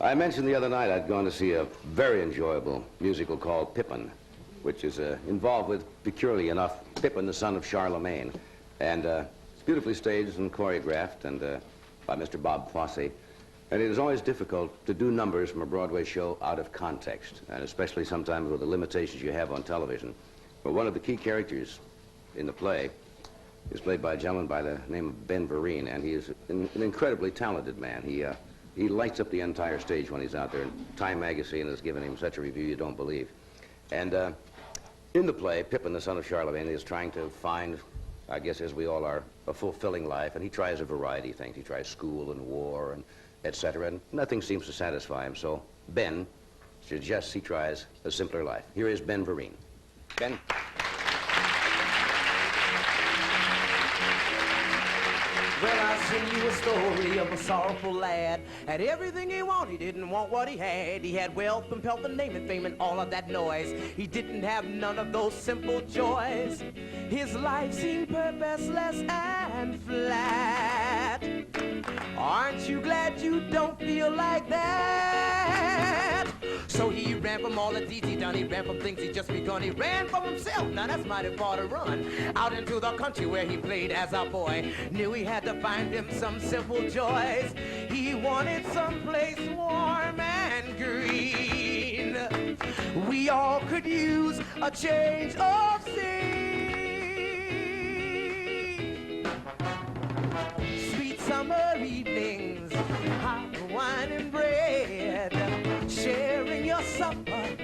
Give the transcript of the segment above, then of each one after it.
I mentioned the other night I'd gone to see a very enjoyable musical called Pippin, which is involved with, peculiarly enough, Pippin, the son of Charlemagne. And it's beautifully staged and choreographed and by Mr. Bob Fosse. And it is always difficult to do numbers from a Broadway show out of context, and especially sometimes with the limitations you have on television. But one of the key characters in the play is played by a gentleman by the name of Ben Vereen, and he is an incredibly talented man. He lights up the entire stage when he's out there, and Time magazine has given him such a review you don't believe. And in the play, Pippin, the son of Charlemagne, is trying to find, I guess as we all are, a fulfilling life, and he tries a variety of things. He tries school and war and etc., and nothing seems to satisfy him, so Ben suggests he tries a simpler life. Here is Ben Vereen. Ben? Well, I'll sing you a story of a sorrowful lad. Had everything he wanted, he didn't want what he had. He had wealth and pelf and name and fame and all of that noise. He didn't have none of those simple joys. His life seemed purposeless and flat. Aren't you glad you don't feel like that? So he ran from all the deeds he done. He ran from things he just begun. He ran from himself. Now that's mighty far to run. Out into the country where he played as a boy. Knew he had to find him some simple joys. He wanted someplace warm and green. We all could use a change of scene. Sweet summer evenings, hot wine and bread, sharing your supper,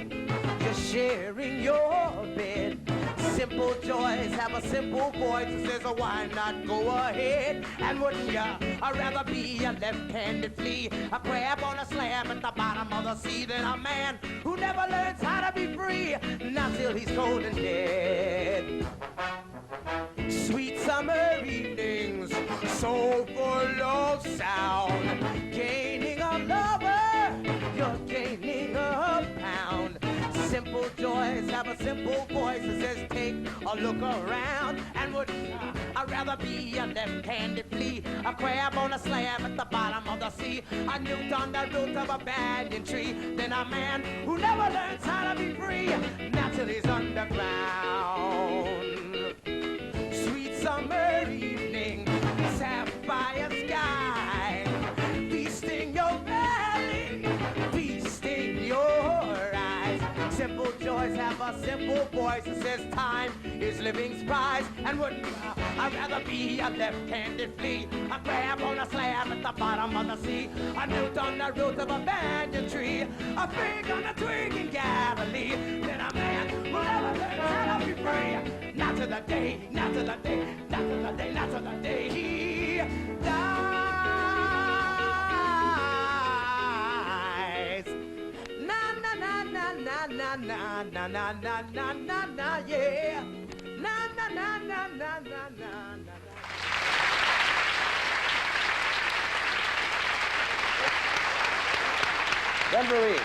just sharing your bed. Simple joys have a simple voice that says, oh, why not go ahead? And wouldn't ya rather be a left-handed flea, a crab on a slab at the bottom of the sea, than a man who never learns how to be free, not till he's cold and dead. Sweet summer evenings, so full of sound, gaining a lover, you're gaining a pound. Simple joys have a simple voice that says, take a look around. And wouldn't I'd rather be a left-handed flea, a crab on a slab at the bottom of the sea, a newt on the root of a banyan tree, than a man who never learns how to be free, not till he's underground. Sweet summer evening, sapphire sky, feasting your belly, feasting your eyes. Simple joys have a simple voice that says time is living's prize. And wouldn't I'd rather be a left-handed flea, a crab on a slab at the bottom of the sea, a newt on the root of a banyan tree, a fig on a twig in Galilee, than a man who never learns how to be free, not to the day, not to the day, not to the day, not to the day he dies. Na na na na na na na na na na na na na, yeah. Na na na na na na na na. Ben Vereen.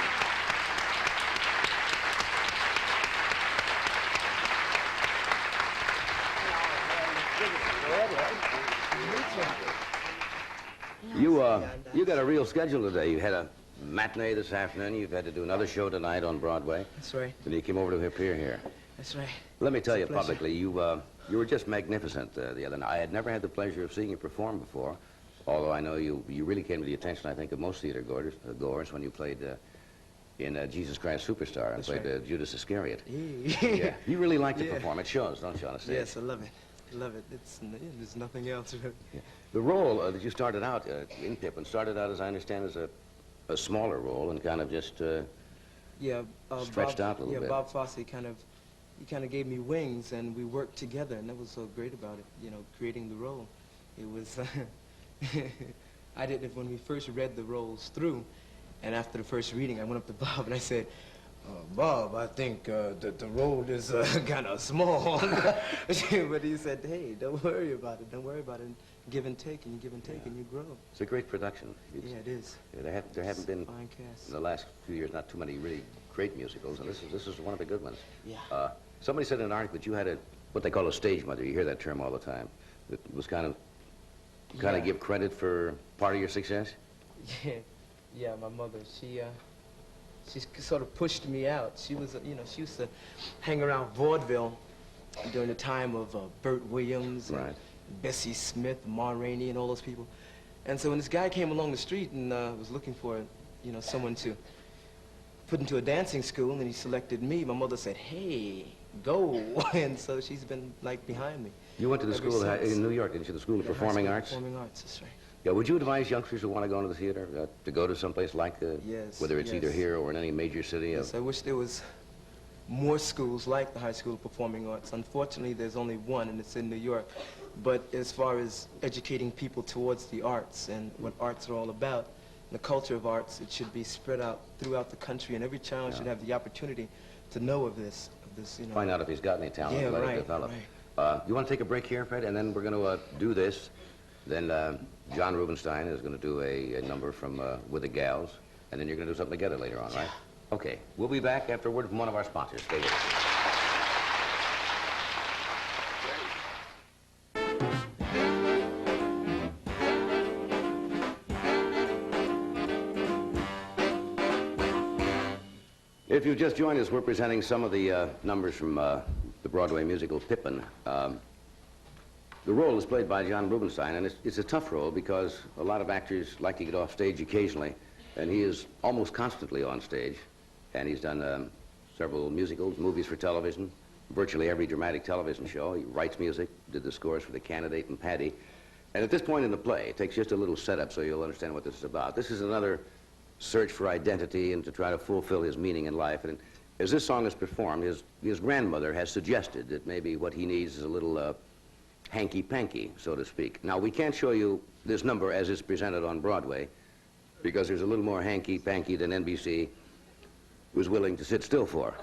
You got a real schedule today. You had a matinee this afternoon. You've had to do another show tonight on Broadway. That's right. And you came over to appear here. That's right. Let me tell you publicly, you were just magnificent the other night. I had never had the pleasure of seeing you perform before, although I know you really came to the attention, I think, of most theater goers when you played in Jesus Christ Superstar and played Judas Iscariot. Yeah. You really like to perform. It shows, don't you, on a stage? Yes, I love it. I love it. There's nothing else. Really. Yeah. The role that you started out in Pippin started out, as I understand, as a smaller role and kind of just stretched out a little bit. Yeah, Bob Fosse kind of gave me wings, and we worked together, and that was so great about it, you know, creating the role. It was, when we first read the roles through, and after the first reading, I went up to Bob and I said, Bob, I think that the role is kind of small. But he said, hey, don't worry about it. Don't worry about it. Give and take, and you give and take, and you grow. It's a great production. Yeah, it is. Yeah, there haven't been, fine cast. in the last few years, not too many really great musicals, and this is one of the good ones. Yeah. Somebody said in an article that you had what they call a stage mother. You hear that term all the time. That was kind of give credit for part of your success? Yeah. Yeah, my mother, she sort of pushed me out. She was, she used to hang around vaudeville during the time of Burt Williams, and Right. Bessie Smith, Ma Rainey, and all those people. And so when this guy came along the street and was looking for, someone to put into a dancing school, and he selected me, my mother said, "Hey, go." And so she's been, like, behind me. You went to the ever school since. in New York, didn't you? The School of High Performing School of Arts? Performing Arts, that's right. Yeah, would you advise youngsters who want to go into the theater to go to someplace like Yes, whether it's either yes. here or in any major city? Yes, I wish there was more schools like the High School of Performing Arts. Unfortunately, there's only one, and it's in New York. But as far as educating people towards the arts and what arts are all about, the culture of arts, it should be spread out throughout the country, and every child should have the opportunity to know of this, Find out if he's got any talent, Yeah, let right, it develop. right. You want to take a break here, Fred? And then we're going to do this. Then John Rubinstein is going to do a number from With the Gals, and then you're going to do something together later on, right? Okay. We'll be back after a word from one of our sponsors. Stay with us. If you've just joined us, we're presenting some of the numbers from the Broadway musical Pippin. The role is played by John Rubinstein, and it's a tough role because a lot of actors like to get off stage occasionally, and he is almost constantly on stage. And he's done several musicals, movies for television, virtually every dramatic television show. He writes music, did the scores for The Candidate and Patty. And at this point in the play, it takes just a little setup so you'll understand what this is about. This is another search for identity and to try to fulfill his meaning in life. And as this song is performed, his grandmother has suggested that maybe what he needs is a little hanky-panky, so to speak. Now, we can't show you this number as it's presented on Broadway because there's a little more hanky-panky than NBC was willing to sit still for.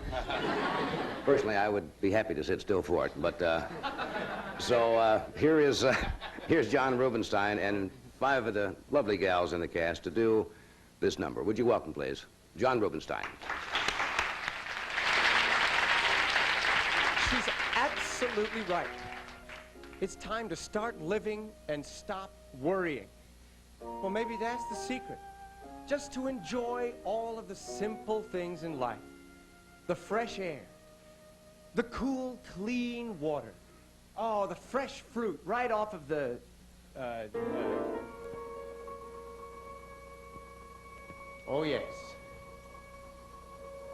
Personally, I would be happy to sit still for it, but here's John Rubinstein and 5 of the lovely gals in the cast to do this number. Would you welcome, please, John Rubinstein. She's absolutely right. It's time to start living and stop worrying. Well, maybe that's the secret. Just to enjoy all of the simple things in life. The fresh air, the cool, clean water. Oh, the fresh fruit right off of the, oh, yes.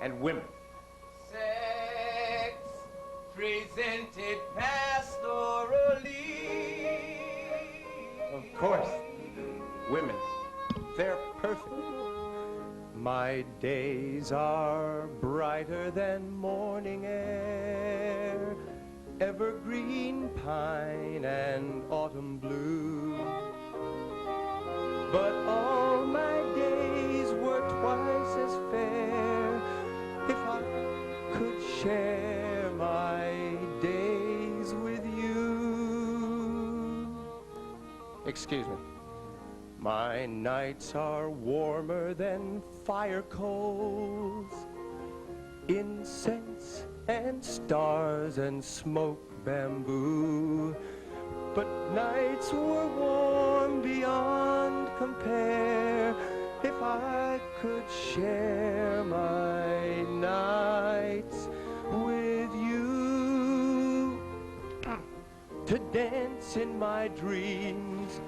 And women. Sex presented pastorally. Of course. Women. They're perfect. My days are brighter than morning air, evergreen pine and autumn blue. But all my days were twice as fair if I could share my days with you. Excuse me. My nights are warmer than fire coals, incense and stars and smoke bamboo. But nights were warm beyond compare if I could share my nights with you. To dance in my dreams,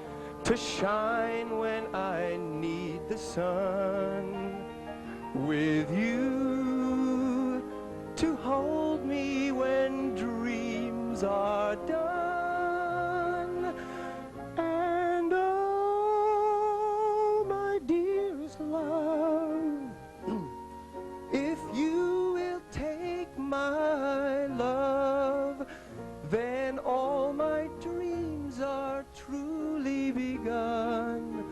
to shine when I need the sun, with you, to hold me when dreams are done. And oh, my dearest love, if you will take my love, then all my dreams are truly begun,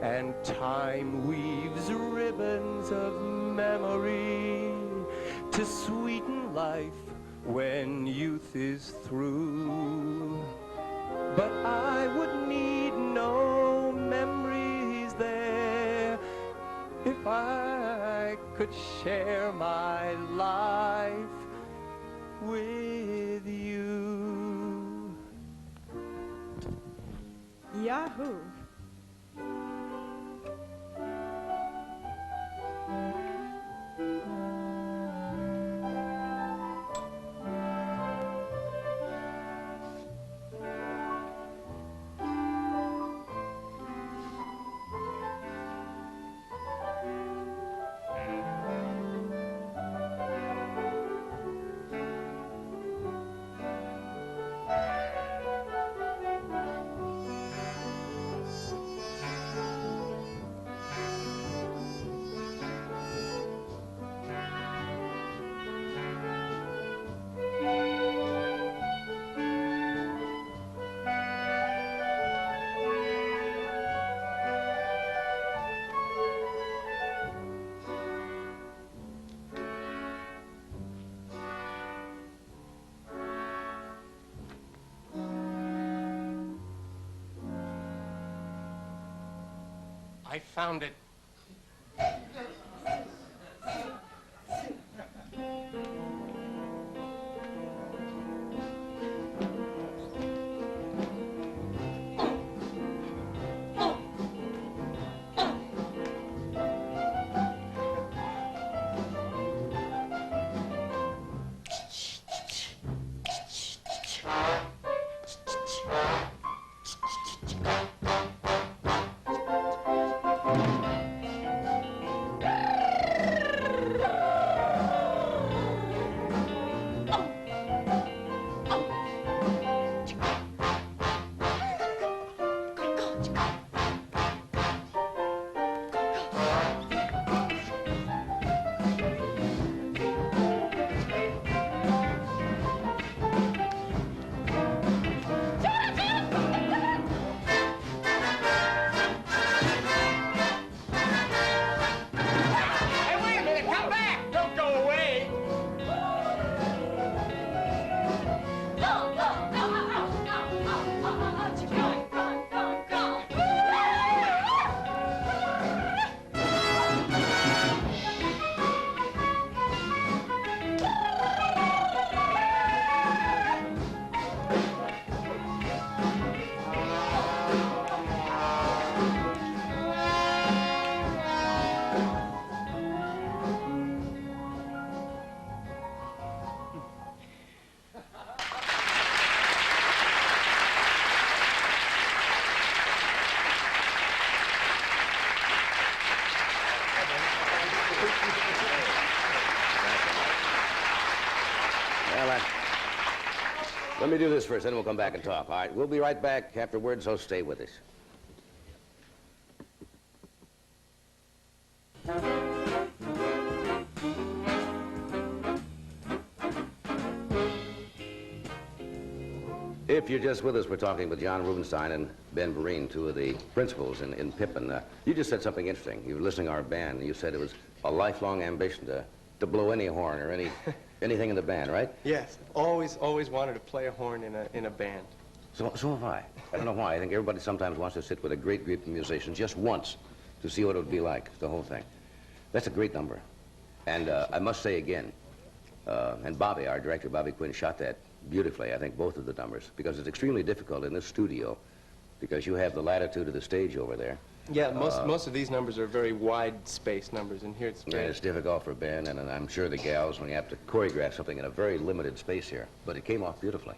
and time weaves ribbons of memory to sweeten life when youth is through. But I would need no memories there if I could share my life with you. Yahoo! I found it. Let me do this first, then we'll come back and talk. All right, we'll be right back afterwards, so stay with us. If you're just with us, we're talking with John Rubinstein and Ben Vereen, two of the principals in Pippin. You just said something interesting. You were listening to our band, and you said it was a lifelong ambition to blow any horn or anything in the band, right? Yes, always wanted to play a horn in a band. So have I. I don't know why. I think everybody sometimes wants to sit with a great group of musicians just once to see what it would be like, the whole thing. That's a great number. And I must say again, and Bobby, our director, Bobby Quinn, shot that beautifully, I think, both of the numbers, because it's extremely difficult in this studio, because you have the latitude of the stage over there. Yeah, most of these numbers are very wide space numbers, and here it's very... And it's difficult for Ben, and I'm sure the gals, when you have to choreograph something in a very limited space here, but it came off beautifully.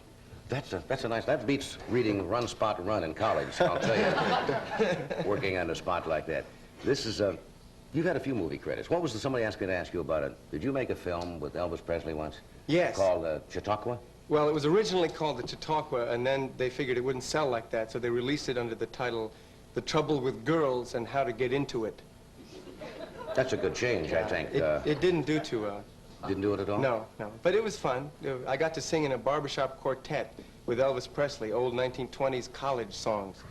That's a nice, that beats reading Run, Spot, Run in college, I'll tell you, working on a spot like that. This is you've had a few movie credits. What was somebody asked me to ask you about it? Did you make a film with Elvis Presley once? Yes. Called Chautauqua? Well, it was originally called the Chautauqua, and then they figured it wouldn't sell like that, so they released it under the title The Trouble with Girls and How to Get Into It. That's a good change, I think. It didn't do too well. Didn't do it at all? No. But it was fun. I got to sing in a barbershop quartet with Elvis Presley, old 1920s college songs.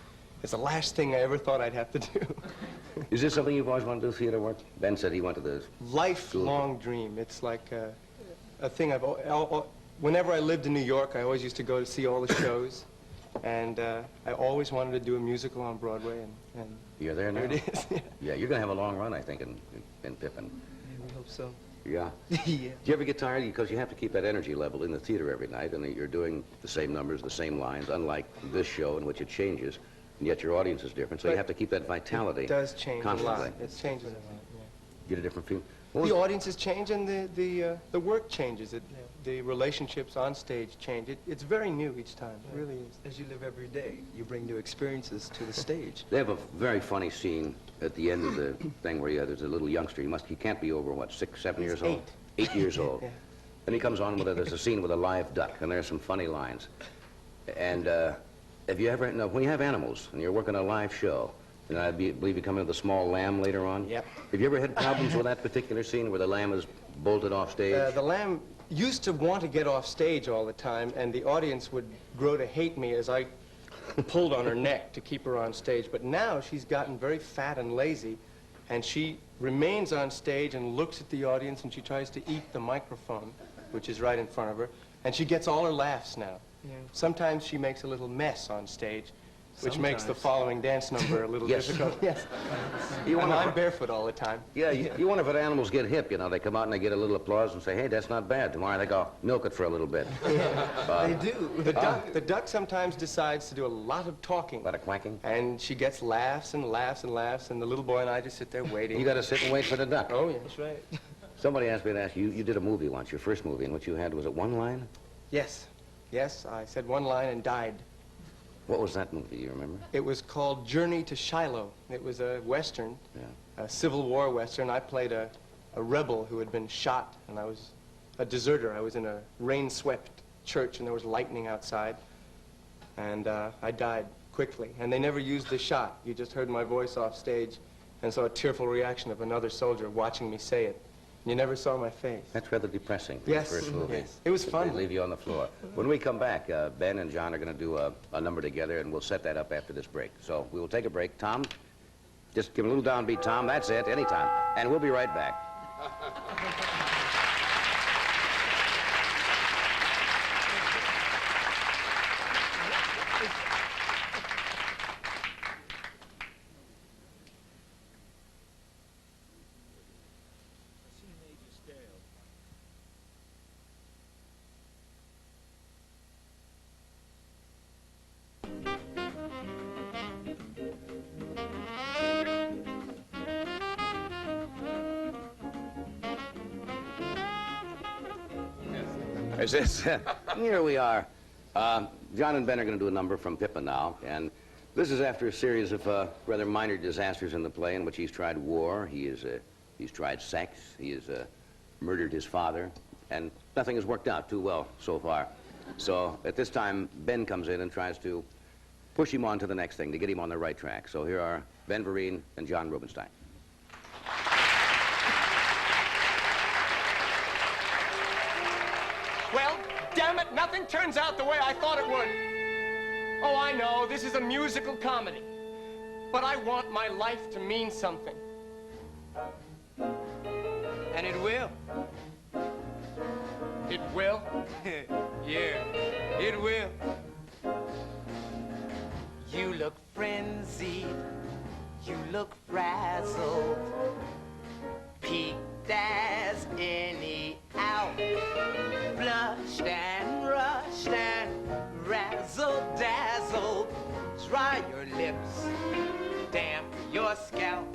It's the last thing I ever thought I'd have to do. Is this something you've always wanted to do, theater work? Ben said he went to the... Lifelong dream. It's like a thing I've... Whenever I lived in New York, I always used to go to see all the shows. And I always wanted to do a musical on Broadway, and You're there now? There it is. Yeah, you're going to have a long run, I think, in Pippin. Yeah, we hope so. Yeah. Yeah. Do you ever get tired? Because you have to keep that energy level in the theater every night, and you're doing the same numbers, the same lines, unlike this show in which it changes, and yet your audience is different, so you have to keep that vitality. It does change constantly. a lot. It's changing a lot, yeah. Get a different feel. The audiences change, and the work changes. The relationships on stage change. It's very new each time. It really is. As you live every day, you bring new experiences to the stage. They have a very funny scene at the end of the thing where there's a little youngster. He can't be over, what, 6, 7 years old? 8 years old. Yeah. And he comes on with there's a scene with a live duck, and there's some funny lines. And have you ever, when you have animals and you're working a live show, and I believe you come in with a small lamb later on? Yep. Have you ever had problems with that particular scene where the lamb is bolted off stage? The lamb used to want to get off stage all the time, and the audience would grow to hate me as I pulled on her neck to keep her on stage. But now she's gotten very fat and lazy, and she remains on stage and looks at the audience, and she tries to eat the microphone, which is right in front of her, and she gets all her laughs now. Yeah. Sometimes she makes a little mess on stage, which makes the Sometimes. following dance number a little Yes. difficult. Yes. You And wonder, I'm barefoot all the time. yeah, you wonder if the animals get hip, you know. They come out and they get a little applause and say, hey, that's not bad. Tomorrow they go, milk it for a little bit. They do. The duck sometimes decides to do a lot of talking. A lot of quacking. And she gets laughs and laughs and laughs, and the little boy and I just sit there waiting. You got to sit and wait for the duck. Oh, yeah. That's right. Somebody asked me to ask you, you did a movie once, your first movie, and what you had, was it one line? Yes. Yes, I said one line and died. What was that movie, you remember? It was called Journey to Shiloh. It was a Western, Yeah. a Civil War Western. I played a rebel who had been shot, and I was a deserter. I was in a rain-swept church, and there was lightning outside. And I died quickly. And they never used the shot. You just heard my voice off stage and saw a tearful reaction of another soldier watching me say it. You never saw my face. That's rather depressing for Yes, your first movie. yes. It was fun. They leave you on the floor. When we come back, Ben and John are going to do a number together, and we'll set that up after this break. So we will take a break. Tom, just give a little downbeat, Tom. That's it, anytime. And we'll be right back. Is this? Here we are. John and Ben are going to do a number from Pippin now, and this is after a series of rather minor disasters in the play in which he's tried war, he's tried sex, he has murdered his father, and nothing has worked out too well so far. So at this time, Ben comes in and tries to push him on to the next thing, to get him on the right track. So here are Ben Vereen and John Rubinstein. Well, damn it, nothing turns out the way I thought it would. Oh, I know, this is a musical comedy. But I want my life to mean something. And it will. It will? Yeah, it will. You look frenzied, you look frazzled, peaked as any owl, flushed and rushed and razzle-dazzled. Dry your lips, damp your scalp.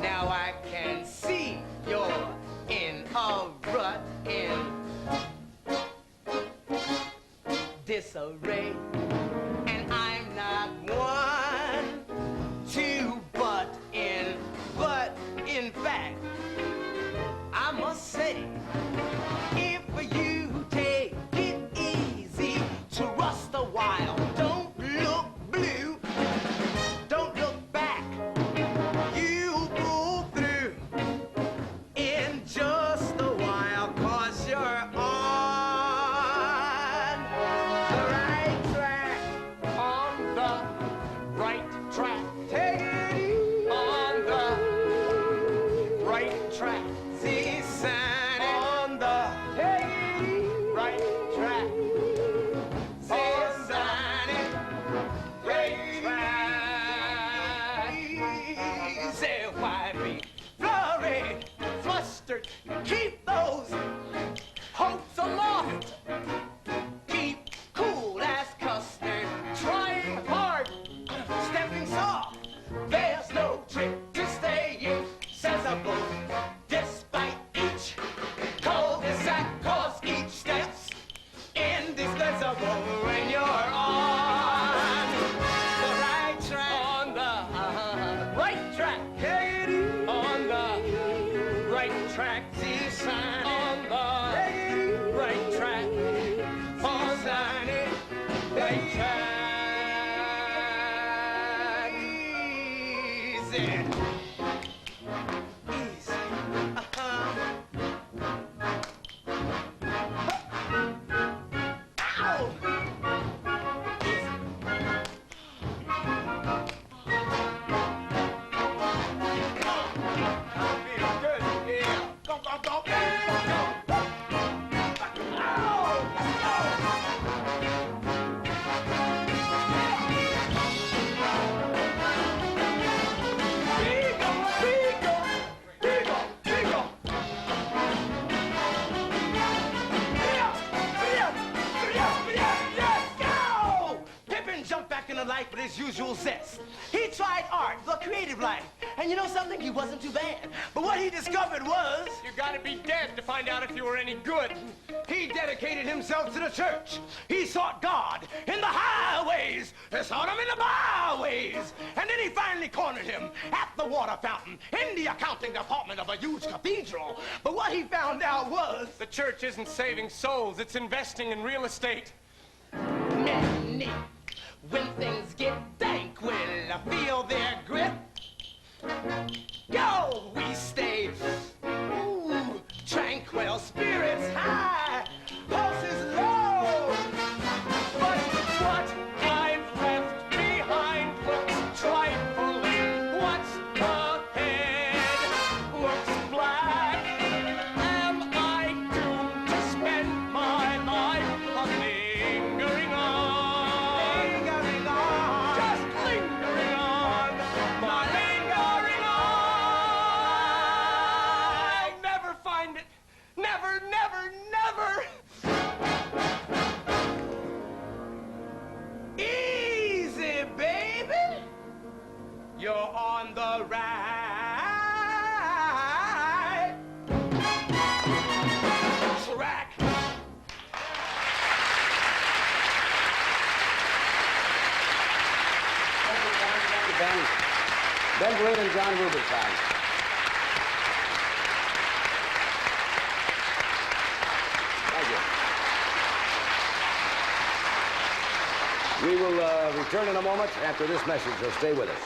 Now I can see you're in a rut, in disarray. And I'm not one to butt in, but in fact, I must say, if you take it easy to rust a while, don't look blue, don't look back, you pull through in just a while, 'cause you're on the right track. On the right track. Take it easy. On the right track. See, sign it. On the Take it easy. right track. See, sign it. Right track. Say, why be flurried, flustered? Keep those hopes aloft. Keep cool as custard. Trying hard, stepping soft. There's no trick to staying sensible. Despite each cul-de-sac, 'cause each step's indispensable when you're on the right track. On the Right track. on the right track. See, sign On it. the right track. On the Sign it. right track. Easy. Easy. Ow! Easy. Feel good. Yeah. Go, go, go. Go, go. Ow! Ow! life with his usual zest. He tried art, the creative life. And you know something? He wasn't too bad. But what he discovered was... You gotta be dead to find out if you were any good. He dedicated himself to the church. He sought God in the highways. He sought him in the byways. And then he finally cornered him at the water fountain in the accounting department of a huge cathedral. But what he found out was... The church isn't saving souls, it's investing in real estate. Many, when things get dank, will feel their grip. Yo, we stay, ooh, tranquil, spirits high, pulses low. But what I've left behind looks trifling. What's ahead looks black. Am I doomed to spend my life lingering on? Lingering on. Just lingering on. My lingering on. I'll never find it. Never, never, never. Easy, baby. You're on the right track. Ben Vereen and John Rubinstein. Thank you. We will return in a moment after this message, so stay with us.